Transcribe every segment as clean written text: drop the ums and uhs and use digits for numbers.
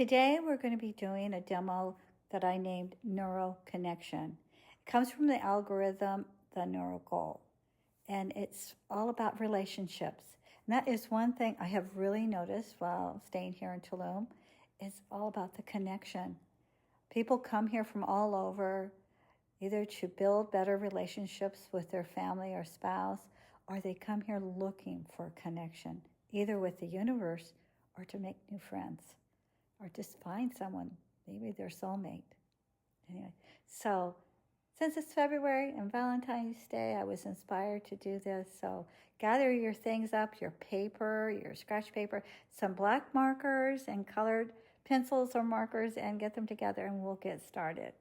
Today we're going to be doing a demo that I named NeuroConnection. It comes from the algorithm, the NeuroGoal, and it's all about relationships. And that is one thing I have really noticed while staying here in Tulum. It's all about the connection. People come here from all over, either to build better relationships with their family or spouse, or they come here looking for connection, either with the universe or to make new friends, or just find someone, maybe their soulmate. Anyway, so since it's February and Valentine's Day, I was inspired to do this. So gather your things up, your paper, your scratch paper, some black markers and colored pencils or markers, and get them together and we'll get started.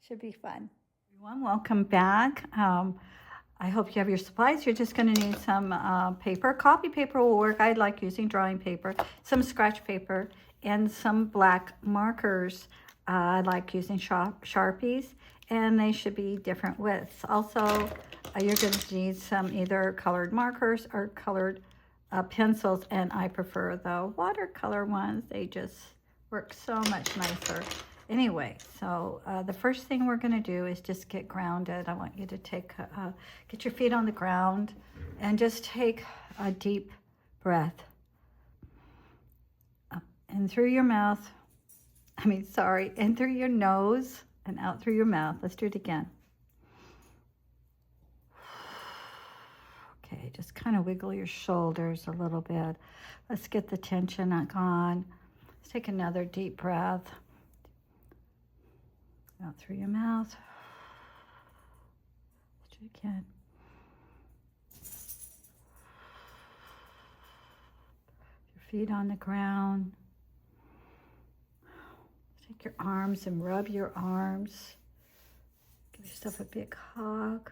Should be fun. Everyone, welcome back. I hope you have your supplies. You're just going to need some paper. Copy paper will work. I like using drawing paper, some scratch paper, and some black markers. I like using Sharpies, and they should be different widths. Also, you're going to need some either colored markers or colored pencils, and I prefer the watercolor ones. They just work so much nicer. Anyway, so the first thing we're going to do is just get grounded. I want you to get your feet on the ground and just take a deep breath. Up and through your mouth. In through your nose and out through your mouth. Let's do it again. Okay, just kind of wiggle your shoulders a little bit. Let's get the tension gone. Let's take another deep breath. Out through your mouth. Let's do it again. Your feet on the ground. Take your arms and rub your arms. Give yourself a big hug.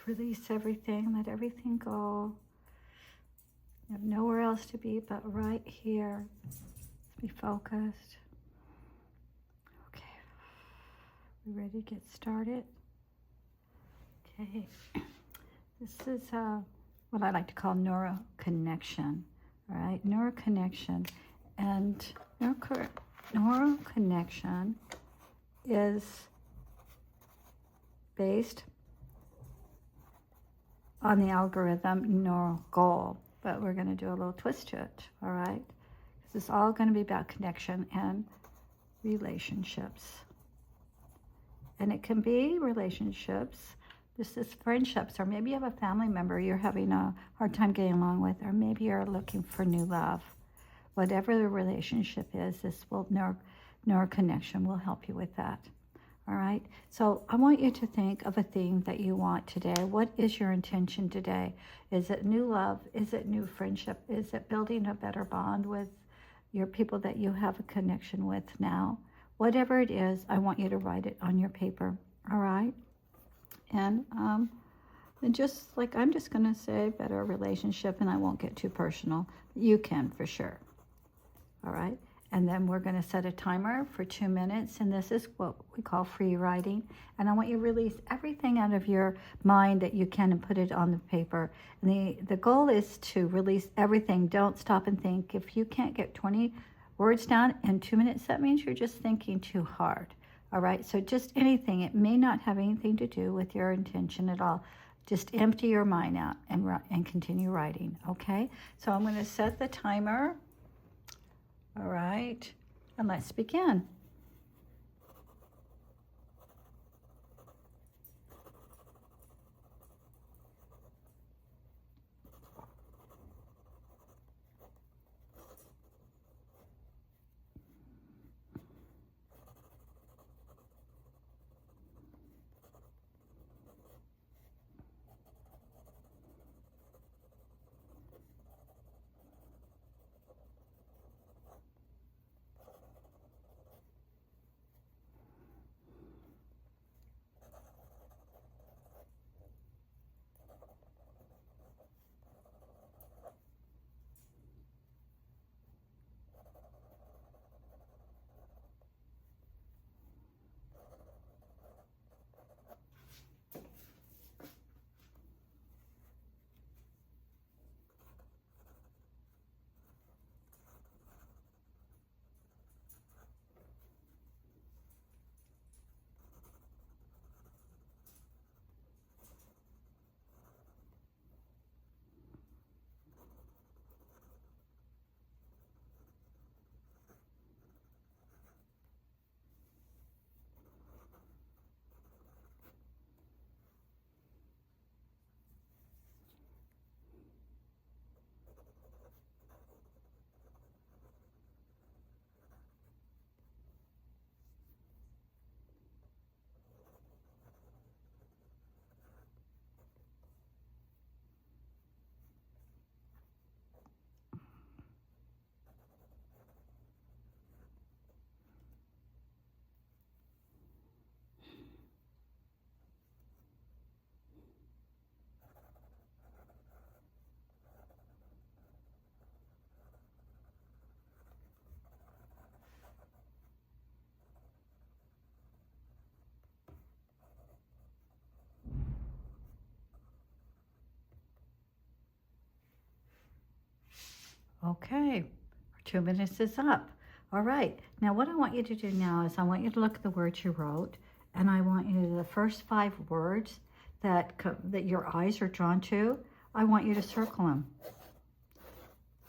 Release everything. Let everything go. You have nowhere else to be but right here. Be focused. We ready to get started? Okay, this is what I like to call NeuroConnection, all right? NeuroConnection, and NeuroConnection is based on the algorithm NeuroGoal, but we're going to do a little twist to it, all right? This is all going to be about connection and relationships. And it can be relationships, this is friendships, or maybe you have a family member you're having a hard time getting along with, or maybe you're looking for new love. Whatever the relationship is, this NeuroConnection will help you with that. All right? So I want you to think of a theme that you want today. What is your intention today? Is it new love? Is it new friendship? Is it building a better bond with your people that you have a connection with now? Whatever it is, I want you to write it on your paper, all right? And just like I'm just going to say better relationship, and I won't get too personal. You can for sure, all right? And then we're going to set a timer for 2 minutes, and this is what we call free writing. And I want you to release everything out of your mind that you can and put it on the paper. And the goal is to release everything. Don't stop and think. If you can't get 20 words down in 2 minutes, that means you're just thinking too hard. All right, so just anything. It may not have anything to do with your intention at all. Just empty your mind out and continue writing, okay? So I'm going to set the timer. All right, and let's begin. Okay, 2 minutes is up. All right, now what I want you to do now is I want you to look at the words you wrote, and I want you to, the first 5 words that your eyes are drawn to, I want you to circle them.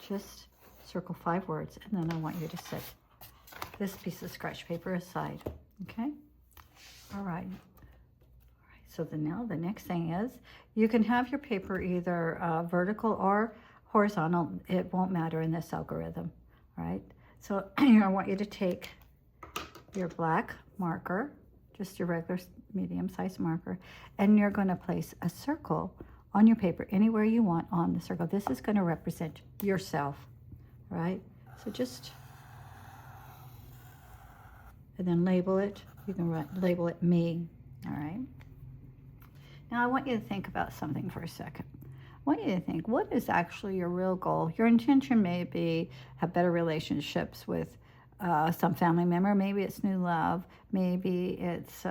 Just circle 5 words, and then I want you to set this piece of scratch paper aside, okay? All right. So now the next thing is, you can have your paper either vertical or horizontal. It won't matter in this algorithm, all right? So I want you to take your black marker, just your regular medium-sized marker, and you're going to place a circle on your paper anywhere you want on the circle. This is going to represent yourself, all right? So just, and then label it. You can label it me, all right? Now I want you to think about something for a second. I want you to think, what is actually your real goal? Your intention may be have better relationships with some family member. Maybe it's new love. Maybe it's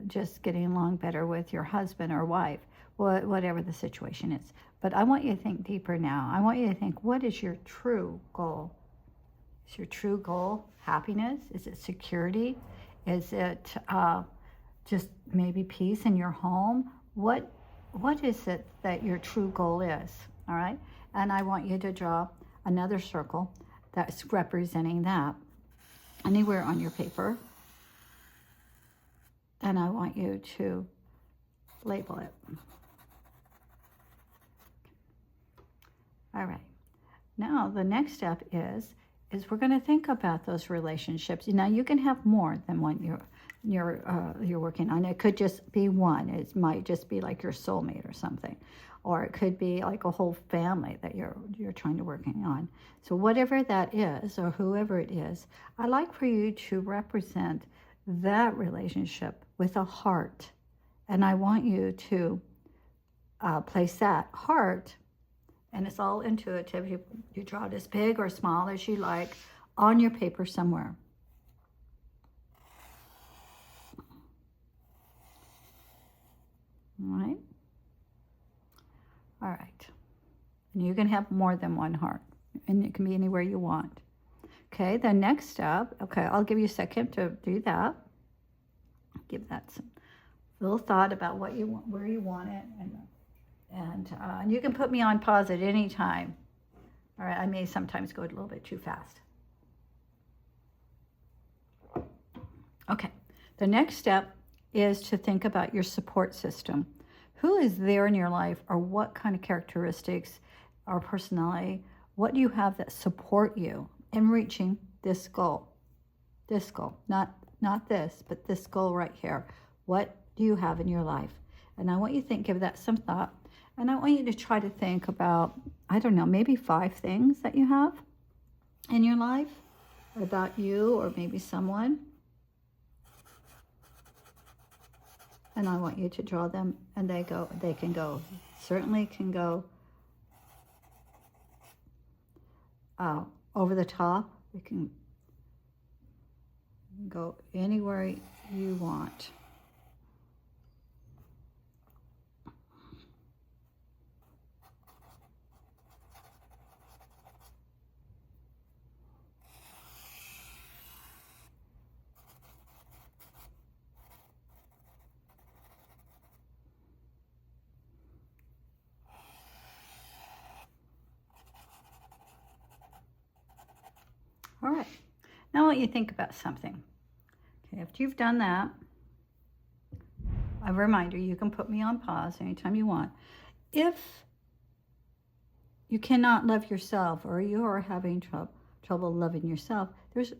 just getting along better with your husband or wife, whatever the situation is. But I want you to think deeper now. I want you to think, what is your true goal? Is your true goal happiness? Is it security? Is it just maybe peace in your home? What is it that your true goal is, all right? And I want you to draw another circle that's representing that anywhere on your paper. And I want you to label it. All right. Now the next step is we're going to think about those relationships. Now you can have more than one you're working on. It could just be one. It might just be like your soulmate or something, or it could be like a whole family that you're trying to working on. So whatever that is, or whoever it is, I'd like for you to represent that relationship with a heart, and I want you to place that heart, and it's all intuitive. You draw it as big or small as you like on your paper somewhere. All right. All right. And you can have more than one heart, and it can be anywhere you want. Okay, the next step, okay, I'll give you a second to do that. Give that some little thought about what you want, where you want it, and you can put me on pause at any time. All right, I may sometimes go a little bit too fast. Okay, the next step is to think about your support system. Who is there in your life, or what kind of characteristics or personality, what do you have that support you in reaching this goal? This goal, not this, but this goal right here. What do you have in your life? And I want you to give that some thought. And I want you to try to think about, I don't know, maybe 5 things that you have in your life about you or maybe someone. And I want you to draw them, and they can go, certainly can go over the top. We can go anywhere you want. All right, now I want you to think about something. Okay, after you've done that, a reminder, you can put me on pause anytime you want. If you cannot love yourself, or you are having trouble loving yourself, it's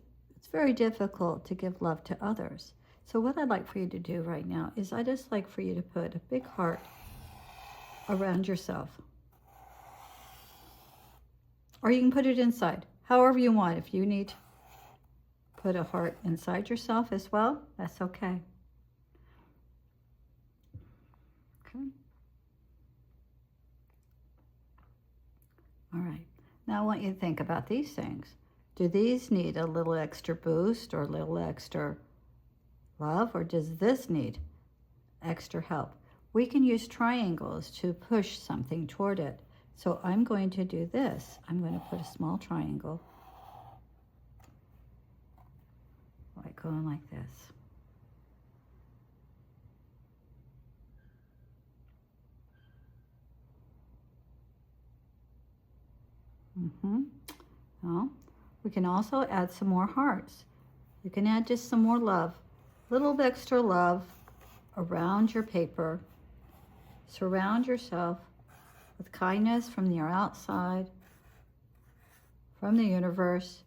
very difficult to give love to others. So what I'd like for you to do right now is I just like for you to put a big heart around yourself. Or you can put it inside, however you want. If you need to put a heart inside yourself as well, that's okay. Okay. All right. Now I want you to think about these things. Do these need a little extra boost or a little extra love, or does this need extra help? We can use triangles to push something toward it. So I'm going to do this. I'm going to put a small triangle, like going like this. Well, we can also add some more hearts. You can add just some more love, a little bit extra love around your paper. Surround yourself with kindness from your outside, from the universe,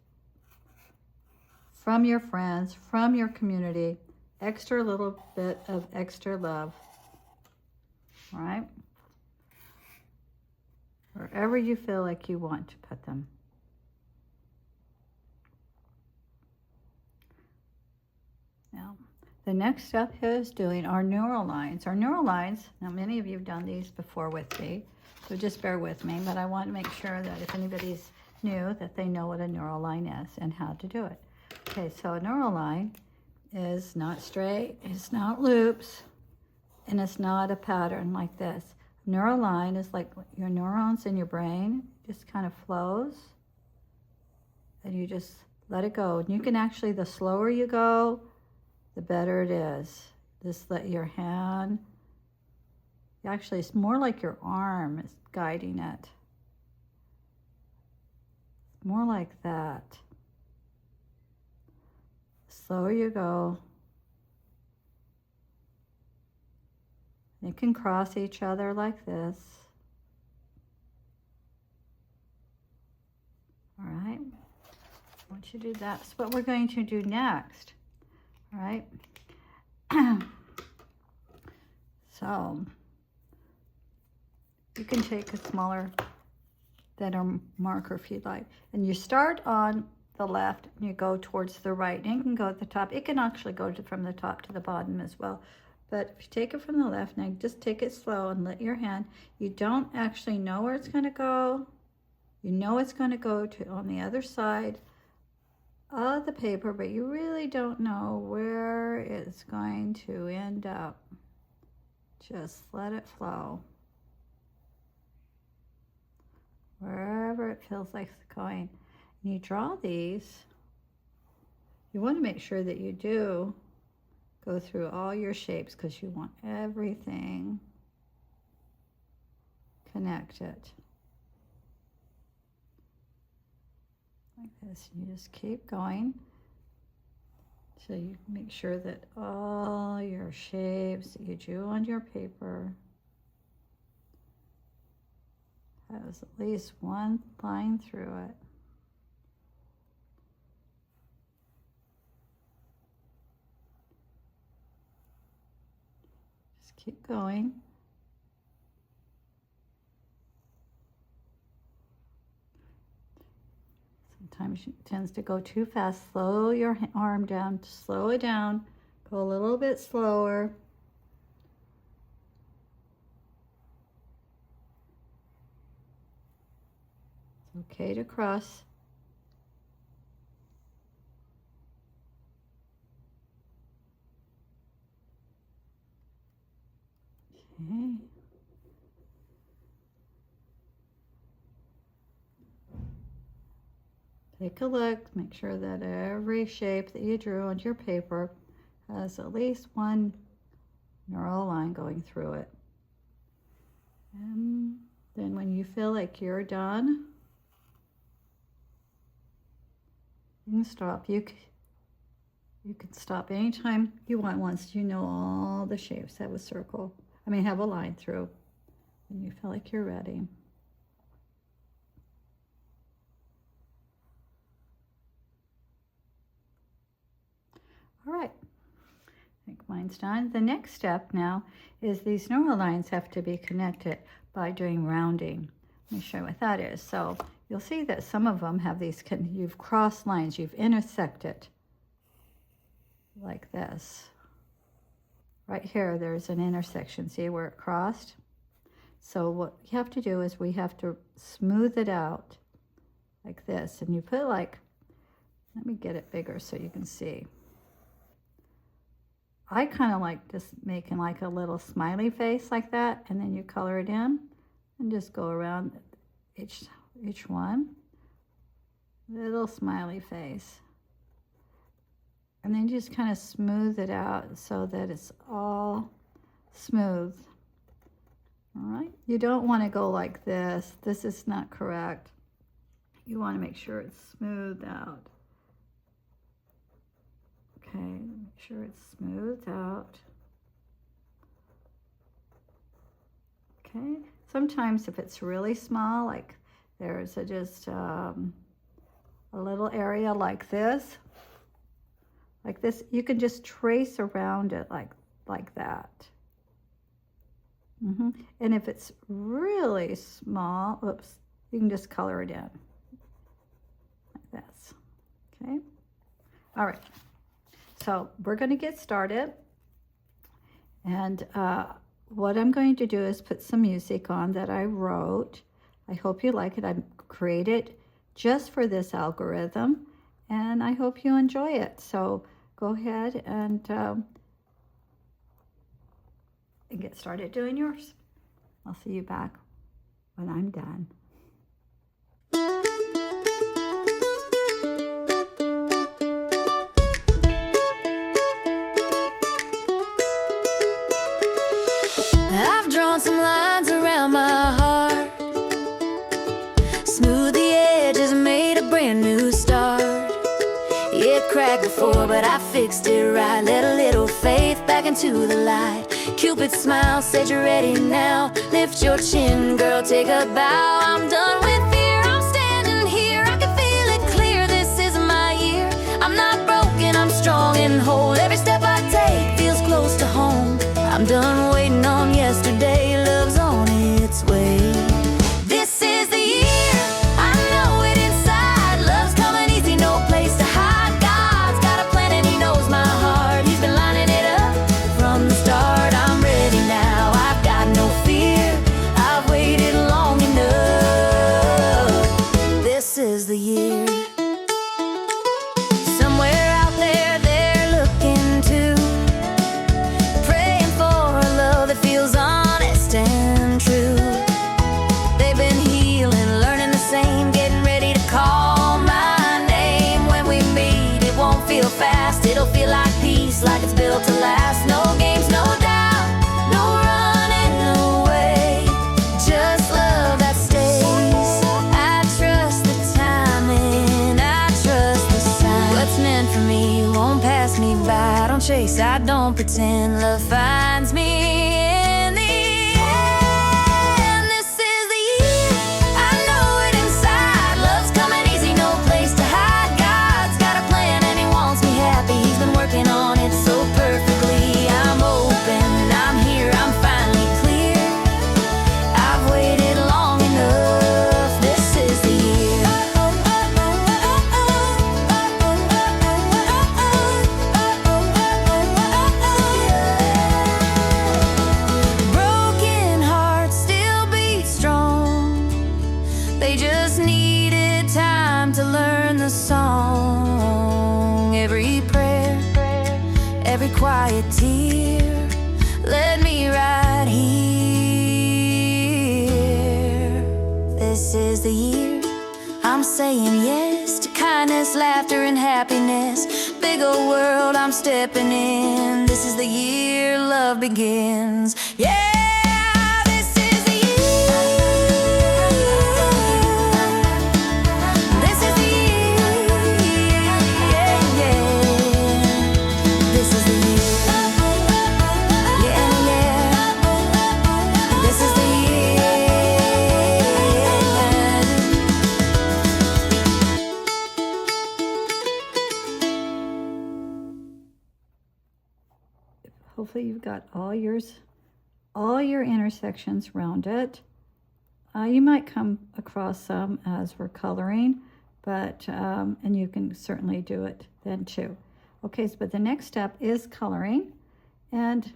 from your friends, from your community. Extra little bit of extra love, all right? Wherever you feel like you want to put them. Now, the next step is doing our neural lines. Our neural lines, now many of you have done these before with me, so just bear with me, but I want to make sure that if anybody's new, that they know what a neural line is and how to do it. Okay, so a neural line is not straight, it's not loops, and it's not a pattern like this. A neural line is like your neurons in your brain, just kind of flows, and you just let it go. And you can actually, the slower you go, the better it is. Just let your hand, actually it's more like your arm is guiding it. More like that. The slower you go. They can cross each other like this. All right. Once you do that, that's what we're going to do next. All right. So you can take a smaller, thinner marker if you'd like. And you start on the left and you go towards the right. And you can go at the top. It can actually go from the top to the bottom as well. But if you take it from the left, now just take it slow and let your hand, you don't actually know where it's going to go. You know it's going to go to on the other side of the paper, but you really don't know where it's going to end up. Just let it flow. Wherever it feels like it's going. And you draw these. You want to make sure that you do go through all your shapes because you want everything connected. Like this. And you just keep going so you make sure that all your shapes that you drew on your paper has at least one line through it. Just keep going. Sometimes it tends to go too fast. Slow your arm down, slow it down, go a little bit slower. It's okay to cross. Okay. Take a look, make sure that every shape that you drew on your paper has at least one neural line going through it. And then when you feel like you're done, you can stop. You can stop anytime you want once you know all the shapes have a circle. Have a line through. And you feel like you're ready. All right, I think mine's done. The next step now is these neural lines have to be connected by doing rounding. Let me show you what that is. So you'll see that some of them have these, you've crossed lines, you've intersected like this. Right here, there's an intersection. See where it crossed? So what you have to do is we have to smooth it out like this. And you put like, let me get it bigger so you can see. I kind of like just making like a little smiley face like that, and then you color it in and just go around each one. Little smiley face. And then just kind of smooth it out so that it's all smooth. All right, you don't want to go like this. This is not correct. You want to make sure it's smoothed out. Okay, make sure it's smoothed out. Okay, sometimes if it's really small, like there's just a little area like this, you can just trace around it like that. And if it's really small, oops, you can just color it in like this. Okay. All right. So we're going to get started. And what I'm going to do is put some music on that I wrote. I hope you like it. I created just for this algorithm, and I hope you enjoy it. So go ahead and get started doing yours. I'll see you back when I'm done. I've drawn some lines around my heart, smooth the edges, made a brand new start. It cracked before, but I fixed it right. Let a little faith back into the light. Cupid smile, said you're ready now. Lift your chin, girl, take a bow. I'm done with fear, I'm standing here. I can feel it clear, this is my year. I'm not broken, I'm strong and whole. Every step I take feels close to home. I'm done waiting on yesterday, love's on its way. This is the year, I know it inside. Love's coming easy, no place to hide. God's got a plan and he knows my heart. He's been lining it up from the start. I'm ready now, I've got no fear. I've waited long enough. This is the year. Somewhere out there, they're looking too, praying for a love that feels honest and true. They've been healing, learning the same, getting ready to call my name. When we meet, it won't feel fast. It'll feel like peace, like it's built to last. No games, no doubt, no running away, just love that stays. I trust the timing, I trust the sign. What's meant for me won't pass me by. I don't chase, I don't pretend. Love finds me in the end. This is the year, I know it inside. Love's coming easy, no place to hide. God's got a plan and he wants me happy. He's been working on it so perfectly. I'm open, I'm here, I'm finally clear. I've waited long enough. This is the year. Broken hearts still beat strong. They just needed time to learn the song. Every prayer, every quiet tear, led me right here. This is the year, I'm saying yes to kindness, laughter, and happiness. Big old world, I'm stepping in. This is the year love begins. Yeah, this is the year. This is the year. Yeah, yeah. This is the year. Yeah, yeah. This is the Hopefully you've got all your intersections rounded. You might come across some as we're coloring, but and you can certainly do it then too. Okay, so, but the next step is coloring, and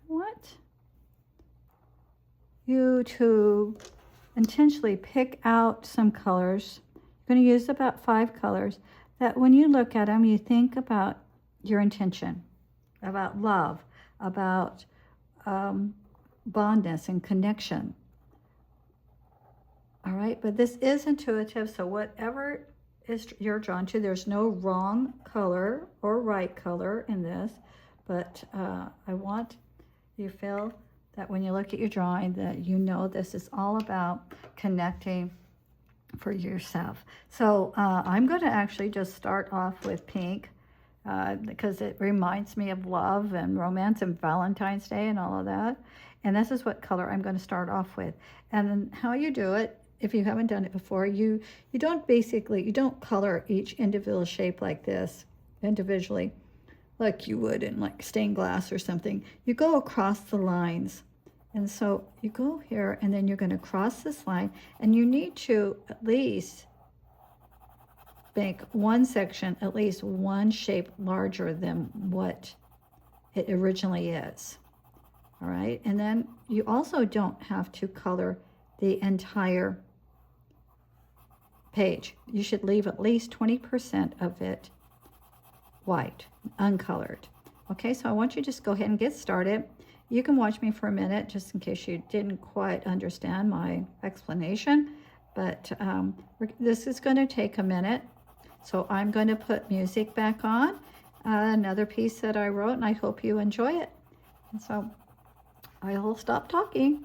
what you to intentionally pick out some colors. You're going to use about 5 colors that when you look at them, you think about your intention, about love, about bondness and connection. All right, but this is intuitive, so whatever is you're drawn to, there's no wrong color or right color in this, but I want you to feel that when you look at your drawing that you know this is all about connecting for yourself. So I'm going to actually just start off with pink because it reminds me of love and romance and Valentine's Day and all of that. And this is what color I'm going to start off with. And then how you do it, if you haven't done it before, you don't color each individual shape like this individually, like you would in like stained glass or something. You go across the lines. And so you go here and then you're going to cross this line, and you need to at least make one section, at least one shape larger than what it originally is. All right. And then you also don't have to color the entire page. You should leave at least 20% of it white, uncolored. Okay, so I want you to just go ahead and get started. You can watch me for a minute just in case you didn't quite understand my explanation, but this is going to take a minute. So I'm going to put music back on, another piece that I wrote, and I hope you enjoy it. And so I will stop talking.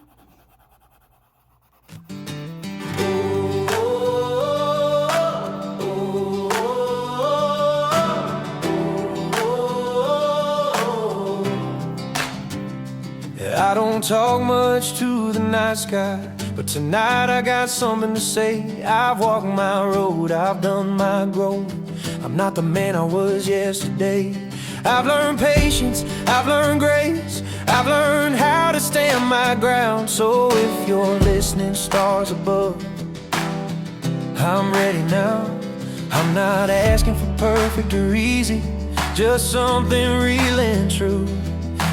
I don't talk much to the night sky, but tonight I got something to say. I've walked my road, I've done my growth. I'm not the man I was yesterday. I've learned patience, I've learned grace, I've learned how to stand my ground. So if you're listening, stars above, I'm ready now. I'm not asking for perfect or easy, just something real and true.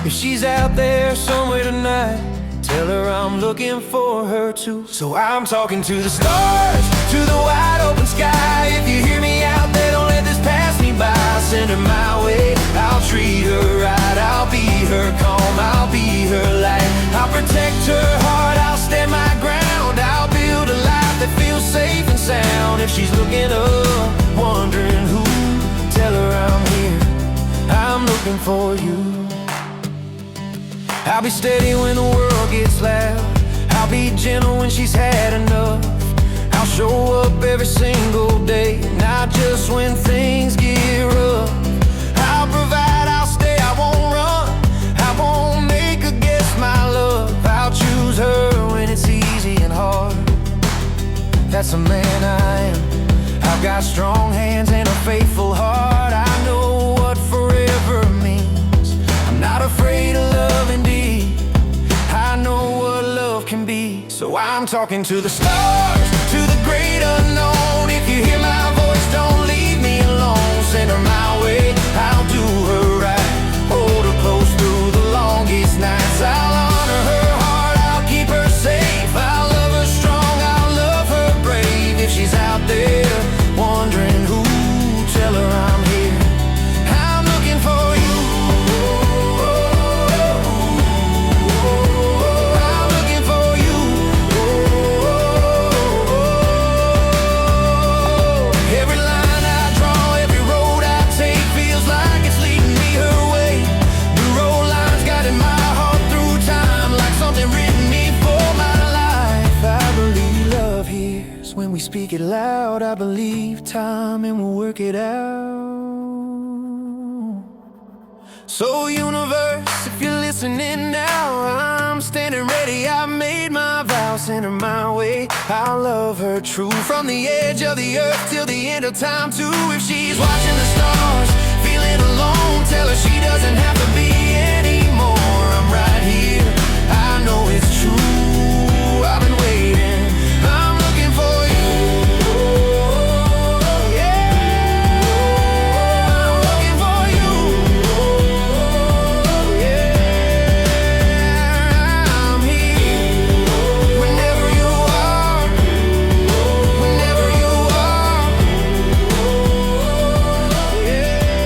If she's out there somewhere tonight, tell her I'm looking for her too. So I'm talking to the stars, to the wide open sky. If you hear me out there, don't let this pass me by. Send her my way, I'll treat her right. I'll be her calm, I'll be her light. I'll protect her heart, I'll stand my ground. I'll build a life that feels safe and sound. If she's looking up, wondering who, tell her I'm here, I'm looking for you. I'll be steady when the world gets loud. I'll be gentle when she's had enough. I'll show up every single day, not just when things get rough. I'll provide, I'll stay, I won't run. I won't make her guess my love. I'll choose her when it's easy and hard. That's the man I am. I've got strong hands and a faithful heart. I know what forever means. I'm not afraid of love indeed. I know what love can be. So I'm talking to the stars, to the great unknown. If you hear my voice, don't leave me alone. Send her my way, I'll do her right. Hold her close through the longest nights. I'll honor her heart, I'll keep her safe. I'll love her strong, I'll love her brave. If she's out there wondering who, tell her I'm here, I'm looking for you. I'm looking for you. Every line I draw, every road I take feels like it's leading me her way. New road lines guiding my heart through time, like something written me for my life. I believe love hears when we speak it loud. I believe time and we'll work it out. So universe, if you're listening now, I'm standing ready, I made my vow. Send her my way, I'll love her true. From the edge of the earth till the end of time too. If she's watching the stars, feeling alone, tell her she doesn't have to be anymore. I'm right here, I know it's true. I've been waiting, I'm looking for you. Yeah, I'm looking for you. Yeah, I'm here whenever you are, whenever you are. Yeah.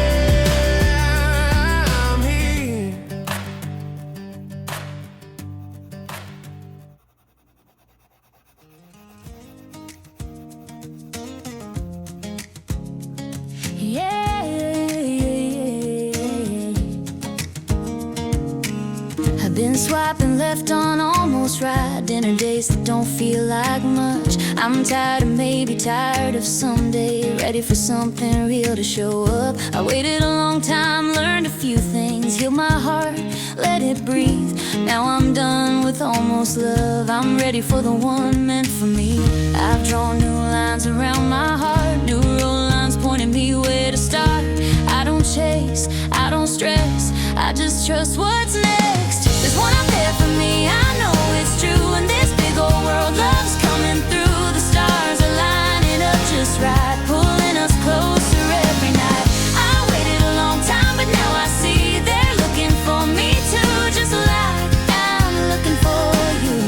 Been swiping left on almost right. Dinner dates that don't feel like much. I'm tired of maybe tired of someday. Ready for something real to show up. I waited a long time, learned a few things. Healed my heart, let it breathe. Now I'm done with almost love. I'm ready for the one meant for me. I've drawn new lines around my heart. New road lines pointing me where to start. I don't chase, I don't stress. I just trust what's next. There's one out there for me, I know it's true. And this big old world love's coming through. The stars are lining up just right, pulling us closer every night. I waited a long time, but now I see they're looking for me too. Just like I'm looking for you.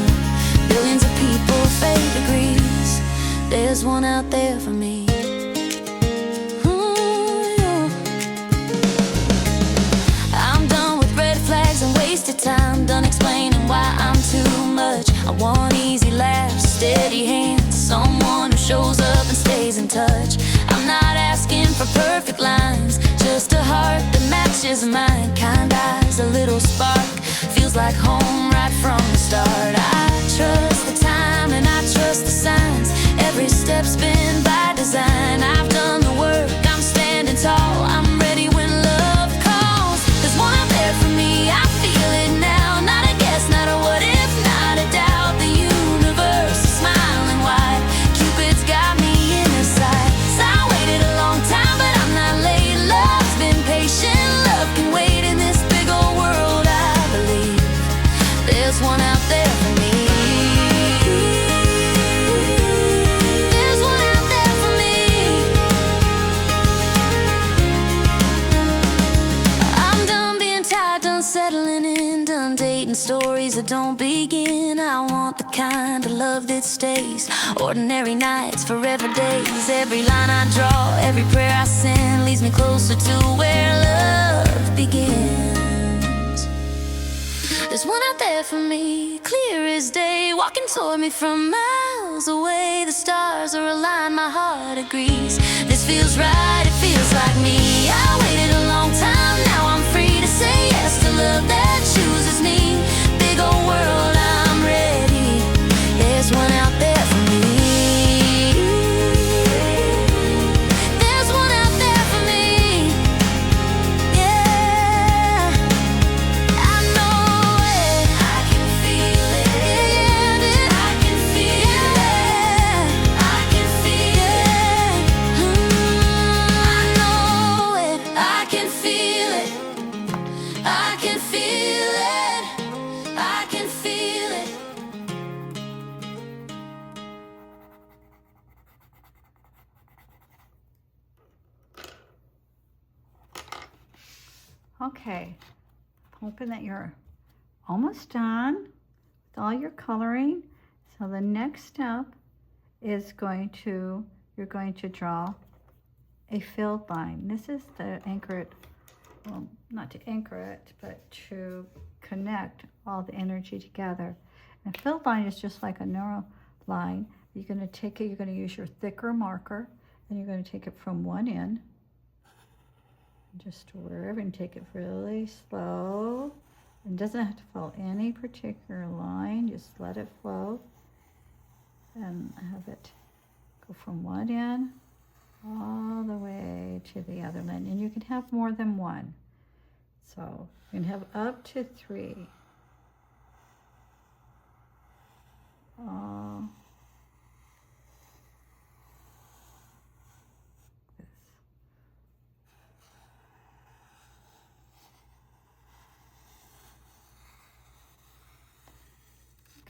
Billions of people, fate agrees. There's one out there for me. Wasted time, done explaining why I'm too much. I want easy laughs, steady hands, someone who shows up and stays in touch. I'm not asking for perfect lines, just a heart that matches mine. Kind eyes, a little spark, feels like home right from the start. I trust the time and I trust the signs. Every step's been by design. I've done the work, I'm standing tall. I'm ready when love calls. There's one out there for me, I feel it now. Not a guess, not a what if, not a doubt. The universe is smiling wide. Cupid's got me in his sights. I waited a long time, but I'm not late. Love's been patient, love can wait. In this big old world, I believe there's one out there for me. There's one out there for me. I'm done being tired, done settling in, done dating stories that don't begin. I want the kind of love that stays. Ordinary nights, forever days. Every line I draw, every prayer I send leads me closer to where love begins. There's one out there for me, clear as day, walking toward me from miles away. The stars are aligned, my heart agrees. This feels right, it feels like me. I waited a long time, now I'm free to say yes to love that chooses me. Big old world, I'm ready. There's one out there for me. There's one out there for me. Yeah, I know it. I can feel it. Yeah, I can feel it. I can feel it. I know it. I can feel it. I can feel it. I can feel it. Okay, hoping that you're almost done with all your coloring. So the next step is you're going to draw a filled line. This is to anchor it, well, not to anchor it, but to connect all the energy together. And a filled line is just like a neural line. You're going to take it, you're going to use your thicker marker, and you're going to take it from one end, just to wherever, and take it really slow. It doesn't have to follow any particular line, just let it flow. And have it go from one end all the way to the other end. And you can have more than one. So you can have up to 3.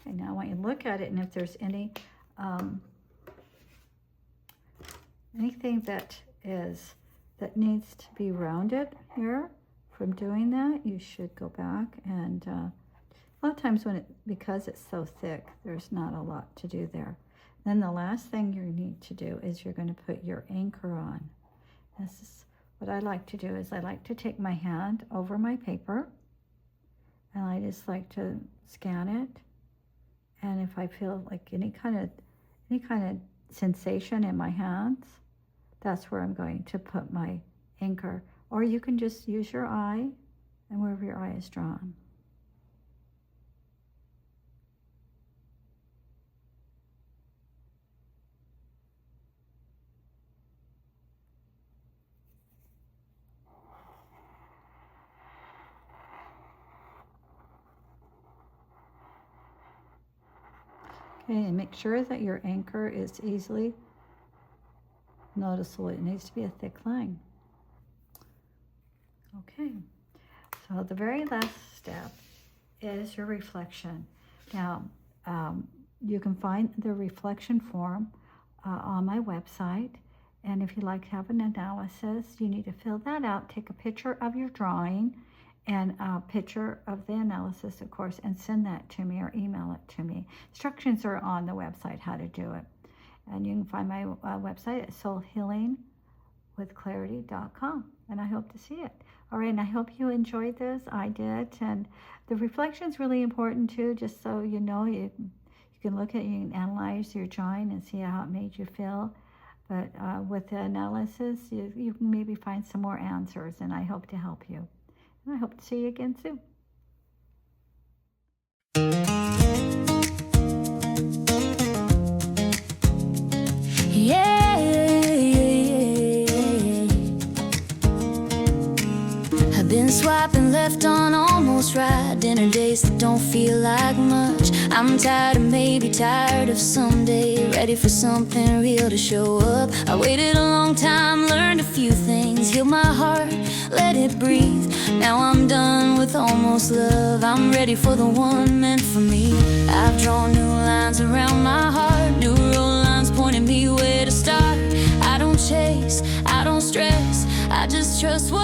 Okay, now I want you to look at it, and if there's anything that needs to be rounded here from doing that, you should go back. And a lot of times because it's so thick, there's not a lot to do there. Then the last thing you need to do is you're going to put your anchor on. This is what I like to do, is I like to take my hand over my paper, and I just like to scan it. And if I feel like any kind of sensation in my hands, that's where I'm going to put my anchor. Or you can just use your eye, and wherever your eye is drawn. Okay, and make sure that your anchor is easily noticeable. It needs to be a thick line. Okay, so the very last step is your reflection. Now, you can find the reflection form on my website. And if you'd like to have an analysis, you need to fill that out. Take a picture of your drawing and a picture of the analysis, of course, and send that to me or email it to me. Instructions are on the website how to do it. And you can find my website at soulhealingwithclarity.com. And I hope to see it. All right, and I hope you enjoyed this. I did. And the reflection is really important too, just so you know. You can look at, you can analyze your drawing and see how it made you feel. But with the analysis, you can maybe find some more answers, and I hope to help you. And I hope to see you again soon. Yeah. I've been swiping left on almost right. Dinner dates that don't feel like much. I'm tired of maybe tired of someday. Ready for something real to show up. I waited a long time, learned a few things. Healed my heart, let it breathe. Now I'm done with almost love. I'm ready for the one meant for me. I've drawn new lines around my heart. New road lines pointing me where to start. I don't chase, I don't stress. I just trust what